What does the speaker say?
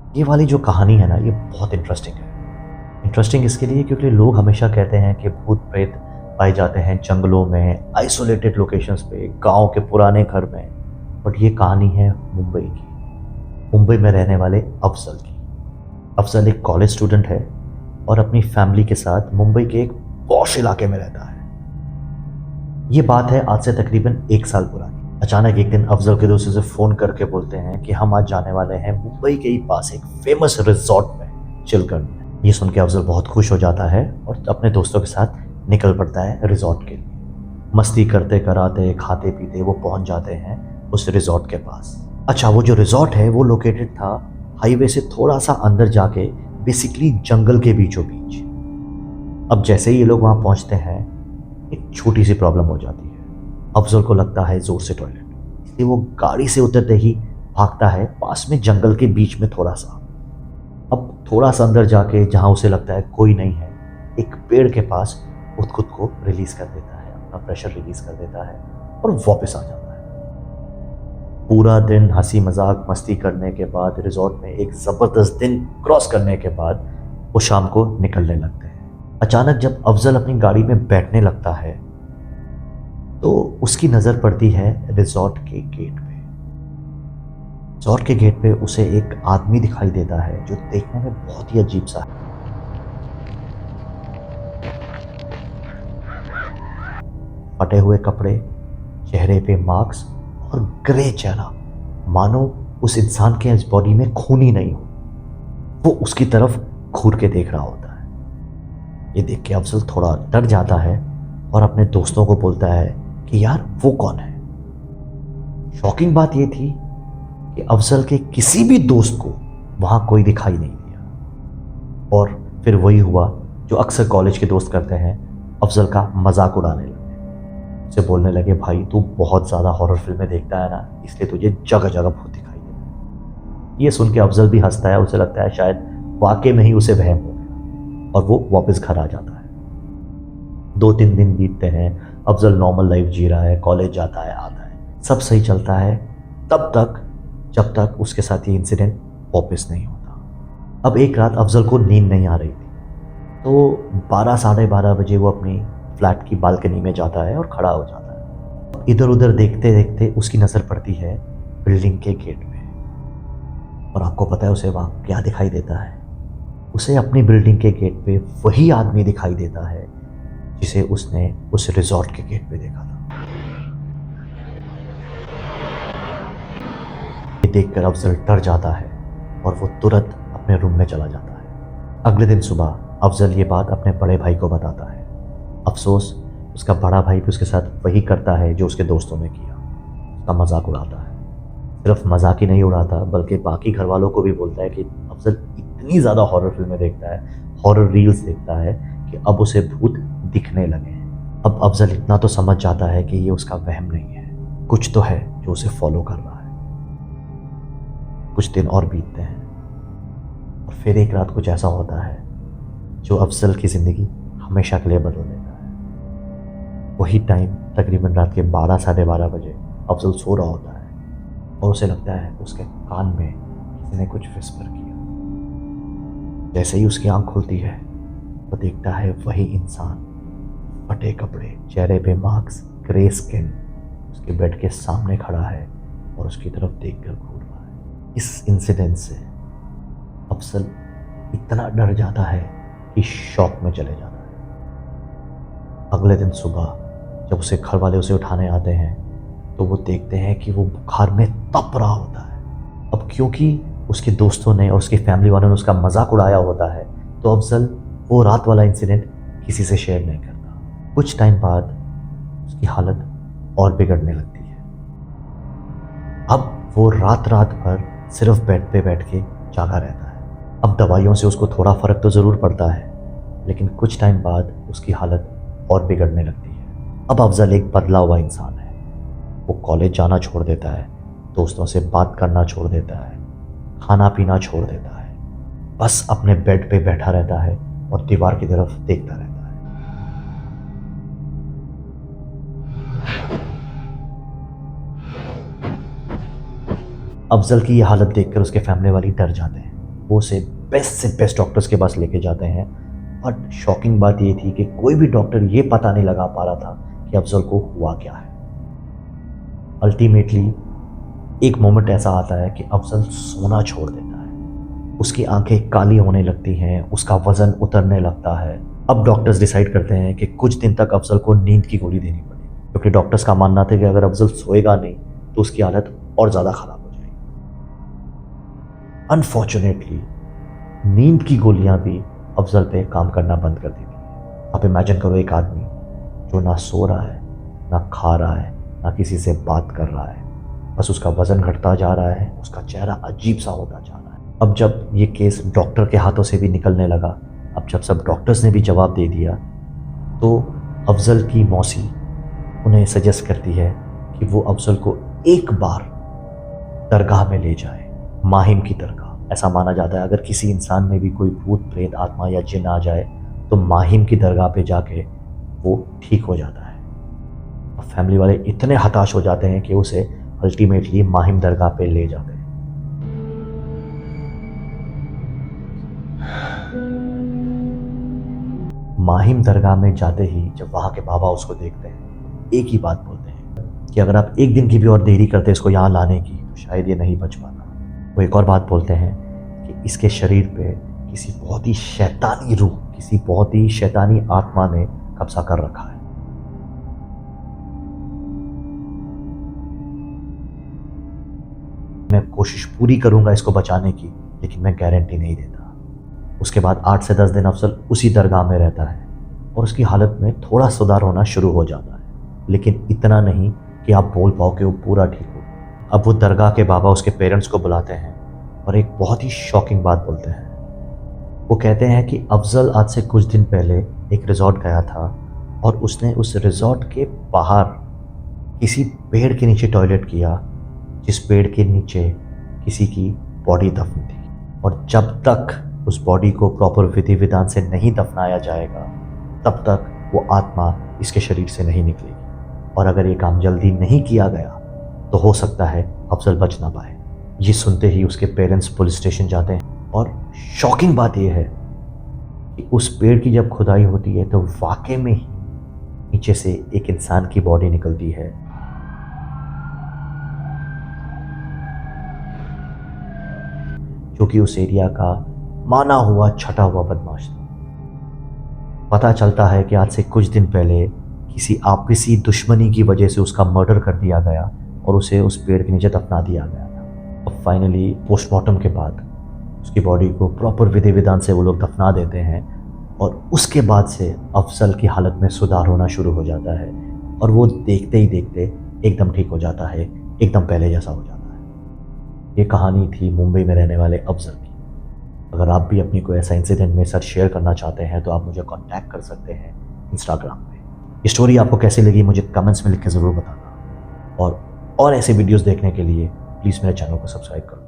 ये वाली जो कहानी है ना, ये बहुत इंटरेस्टिंग है। इंटरेस्टिंग इसके लिए क्योंकि लोग हमेशा कहते हैं कि भूत प्रेत पाए जाते हैं जंगलों में, आइसोलेटेड लोकेशंस पे, गांव के पुराने घर में। बट ये कहानी है मुंबई की, मुंबई में रहने वाले अफजल की। अफजल एक कॉलेज स्टूडेंट है और अपनी फैमिली के साथ मुंबई के एक पॉश इलाके में रहता है। ये बात है आज से तकरीबन 1 साल पुरानी। अचानक एक दिन अफजल के दोस्त उसे फोन करके बोलते हैं कि हम आज जाने वाले हैं मुंबई के ही पास एक फेमस रिजॉर्ट में चिल करने। ये सुन के अफजल बहुत खुश हो जाता है और अपने दोस्तों के साथ निकल पड़ता है रिजॉर्ट के लिए। मस्ती करते कराते खाते पीते वो पहुंच जाते हैं उस रिजॉर्ट के पास। अच्छा, वो जो रिजॉर्ट है वो लोकेटेड था हाईवे से थोड़ा सा अंदर जाके, बेसिकली जंगल के बीचों बीच। अब जैसे ही ये लोग वहां पहुंचते हैं, एक छोटी सी प्रॉब्लम हो जाती है। अफजल को लगता है जोर से टॉयलेट, इसलिए वो गाड़ी से उतरते ही भागता है पास में जंगल के बीच में थोड़ा सा। अब थोड़ा सा अंदर जाके जहां उसे लगता है कोई नहीं है, एक पेड़ के पास खुद को रिलीज कर देता है, अपना प्रेशर रिलीज कर देता है और वापस आ जाता है। पूरा दिन हंसी मजाक मस्ती करने के बाद, रिजॉर्ट में एक जबरदस्त दिन क्रॉस करने के बाद वो शाम को निकलने लगते हैं। अचानक जब अफजल अपनी गाड़ी में बैठने लगता है तो उसकी नजर पड़ती है रिजॉर्ट के गेट पे। रिजॉर्ट के गेट पे उसे एक आदमी दिखाई देता है जो देखने में बहुत ही अजीब सा है। फटे हुए कपड़े, चेहरे पे मार्क्स और ग्रे चेहरा, मानो उस इंसान के इस बॉडी में खून ही नहीं हो। वो उसकी तरफ घूर के देख रहा होता है। ये देख के अफजल थोड़ा डर जाता है और अपने दोस्तों को बोलता है कि यार वो कौन है। शॉकिंग बात ये थी कि अफजल के किसी भी दोस्त को वहां कोई दिखाई नहीं दिया। और फिर वही हुआ जो अक्सर कॉलेज के दोस्त करते हैं, अफजल का मजाक उड़ाने लगे। उसे बोलने लगे, भाई तू बहुत ज़्यादा हॉरर फिल्में देखता है ना, इसलिए तुझे जगह जगह भूत दिखाई देता है। ये सुन के अफजल भी हंसता है, उसे लगता है शायद वाकई में ही उसे वहम हो गया और वो वापस घर आ जाता है। 2-3 दिन बीतते हैं, अफजल नॉर्मल लाइफ जी रहा है, कॉलेज जाता है आता है, सब सही चलता है तब तक जब तक उसके साथ ये इंसिडेंट वापस नहीं होता। अब एक रात अफजल को नींद नहीं आ रही थी, तो 12-12:30 बजे वो अपनी फ्लैट की बालकनी में जाता है और खड़ा हो जाता है। इधर उधर देखते देखते उसकी नज़र पड़ती है बिल्डिंग के गेट पे। और आपको पता है उसे वहाँ क्या दिखाई देता है? उसे अपनी बिल्डिंग के गेट पे वही आदमी दिखाई देता है जिसे उसने उस रिजॉर्ट के गेट पे देखा था। ये देखकर अफजल डर जाता है और वो तुरंत अपने रूम में चला जाता है। अगले दिन सुबह अफजल ये बात अपने बड़े भाई को बताता है। अफसोस, उसका बड़ा भाई भी उसके साथ वही करता है जो उसके दोस्तों ने किया, उसका मजाक उड़ाता है। सिर्फ मजाक ही नहीं उड़ाता बल्कि बाकी घर वालों को भी बोलता है कि अफजल इतनी ज़्यादा हॉरर फिल्में देखता है, हॉरर रील्स देखता है कि अब उसे भूत दिखने लगे हैं। अब अफजल इतना तो समझ जाता है कि ये उसका वहम नहीं है, कुछ तो है जो उसे फॉलो कर रहा है। कुछ दिन और बीतते हैं और फिर एक रात कुछ ऐसा होता है जो अफजल की ज़िंदगी हमेशा के लिए बदल देता है। वही टाइम तकरीबन रात के 12-12:30 बजे अफजल सो रहा होता है और उसे लगता है उसके कान में किसी ने कुछ विस्पर किया। जैसे ही उसकी आंख खुलती है वो देखता है वही इंसान, फटे कपड़े, चेहरे पे मार्क्स, ग्रे स्किन, उसके बेड के सामने खड़ा है और उसकी तरफ देखकर घूर रहा है। इस इंसिडेंट से अफजल इतना डर जाता है कि शॉक में चले जाता है। अगले दिन सुबह जब उसे घर वाले उसे उठाने आते हैं तो वो देखते हैं कि वो बुखार में तप रहा होता है। अब क्योंकि उसके दोस्तों ने और उसकी फैमिली वालों ने उसका मजाक उड़ाया होता है, तो अफजल वो रात वाला इंसिडेंट किसी से शेयर नहीं करता। कुछ टाइम बाद उसकी हालत और बिगड़ने लगती है। अब वो रात रात भर सिर्फ बेड पे बैठ के जागा रहता है। अब दवाइयों से उसको थोड़ा फर्क तो ज़रूर पड़ता है, लेकिन कुछ टाइम बाद उसकी हालत और बिगड़ने लगती है। अब अफजल एक बदला हुआ इंसान है। वो कॉलेज जाना छोड़ देता है, दोस्तों से बात करना छोड़ देता है, खाना पीना छोड़ देता है, बस अपने बेड पे बैठा रहता है और दीवार की तरफ देखता रहता है। अफजल की ये हालत देखकर उसके फैमिली वाले डर जाते हैं। वो उसे बेस्ट से बेस्ट डॉक्टर्स के पास लेके जाते हैं। बट शॉकिंग बात ये थी कि कोई भी डॉक्टर ये पता नहीं लगा पा रहा था कि अफजल को हुआ क्या है। अल्टीमेटली एक मोमेंट ऐसा आता है कि अफजल सोना छोड़ देता है, उसकी आंखें काली होने लगती हैं, उसका वजन उतरने लगता है। अब डॉक्टर्स डिसाइड करते हैं कि कुछ दिन तक अफजल को नींद की गोली देनी पड़ेगी, क्योंकि डॉक्टर्स का मानना था कि अगर अफजल सोएगा नहीं तो उसकी हालत और ज़्यादा ख़राब हो जाएगी। अनफॉर्चुनेटली नींद की गोलियां भी अफजल पे काम करना बंद कर देती है। आप इमेजिन करो एक आदमी जो ना सो रहा है, ना खा रहा है, ना किसी से बात कर रहा है, बस उसका वज़न घटता जा रहा है, उसका चेहरा अजीब सा होता जा रहा है। अब जब ये केस डॉक्टर के हाथों से भी निकलने लगा, अब जब सब डॉक्टर्स ने भी जवाब दे दिया, तो अफजल की मौसी उन्हें सजेस्ट करती है कि वो अफजल को एक बार दरगाह में ले जाए, माहिम की दरगाह। ऐसा माना जाता है अगर किसी इंसान में भी कोई भूत प्रेत आत्मा या जिन आ जाए तो माहिम की दरगाह पे जाके वो ठीक हो जाता है। अब फैमिली वाले इतने हताश हो जाते हैं कि उसे अल्टीमेटली माहिम दरगाह पे ले जाते हैं। माहिम दरगाह में जाते ही जब वहाँ के बाबा उसको देखते हैं, एक ही बात बोलते हैं कि अगर आप एक दिन की भी और देरी करते इसको यहाँ लाने की तो शायद ये नहीं बच पाता। वो एक और बात बोलते हैं कि इसके शरीर पे किसी बहुत ही शैतानी रूह, किसी बहुत ही शैतानी आत्मा ने कब्जा कर रखा है। मैं कोशिश पूरी करूंगा इसको बचाने की, लेकिन मैं गारंटी नहीं देता। उसके बाद 8 से 10 दिन अफजल उसी दरगाह में रहता है और उसकी हालत में थोड़ा सुधार होना शुरू हो जाता है, लेकिन इतना नहीं कि आप बोल पाओ कि वो पूरा ठीक हो। अब वो दरगाह के बाबा उसके पेरेंट्स को बुलाते हैं और एक बहुत ही शॉकिंग बात बोलते हैं। वो कहते हैं कि अफजल आज से कुछ दिन पहले एक रिजॉर्ट गया था और उसने उस रिजॉर्ट के बाहर किसी पेड़ के नीचे टॉयलेट किया, जिस पेड़ के नीचे किसी की बॉडी दफन थी। और जब तक उस बॉडी को प्रॉपर विधि विधान से नहीं दफनाया जाएगा तब तक वो आत्मा इसके शरीर से नहीं निकलेगी, और अगर ये काम जल्दी नहीं किया गया तो हो सकता है अफजल बच ना पाए। ये सुनते ही उसके पेरेंट्स पुलिस स्टेशन जाते हैं और शॉकिंग बात यह है कि उस पेड़ की जब खुदाई होती है तो वाकई में ही नीचे से एक इंसान की बॉडी निकलती है, जो कि उस एरिया का माना हुआ छटा हुआ बदमाश था। पता चलता है कि आज से कुछ दिन पहले किसी आपसी दुश्मनी की वजह से उसका मर्डर कर दिया गया और उसे उस पेड़ के नीचे दफना दिया गया था। अब फाइनली पोस्टमार्टम के बाद उसकी बॉडी को प्रॉपर विधि विधान से वो लोग दफना देते हैं और उसके बाद से अफजल की हालत में सुधार होना शुरू हो जाता है और वो देखते ही देखते एकदम ठीक हो जाता है, एकदम पहले जैसा हो जाता है। ये कहानी थी मुंबई में रहने वाले अफजल की। अगर आप भी अपनी कोई ऐसा इंसिडेंट मेरे साथ शेयर करना चाहते हैं तो आप मुझे कांटेक्ट कर सकते हैं इंस्टाग्राम पे। ये स्टोरी आपको कैसी लगी मुझे कमेंट्स में लिख के ज़रूर बताना, और ऐसे वीडियोस देखने के लिए प्लीज़ मेरे चैनल को सब्सक्राइब करो।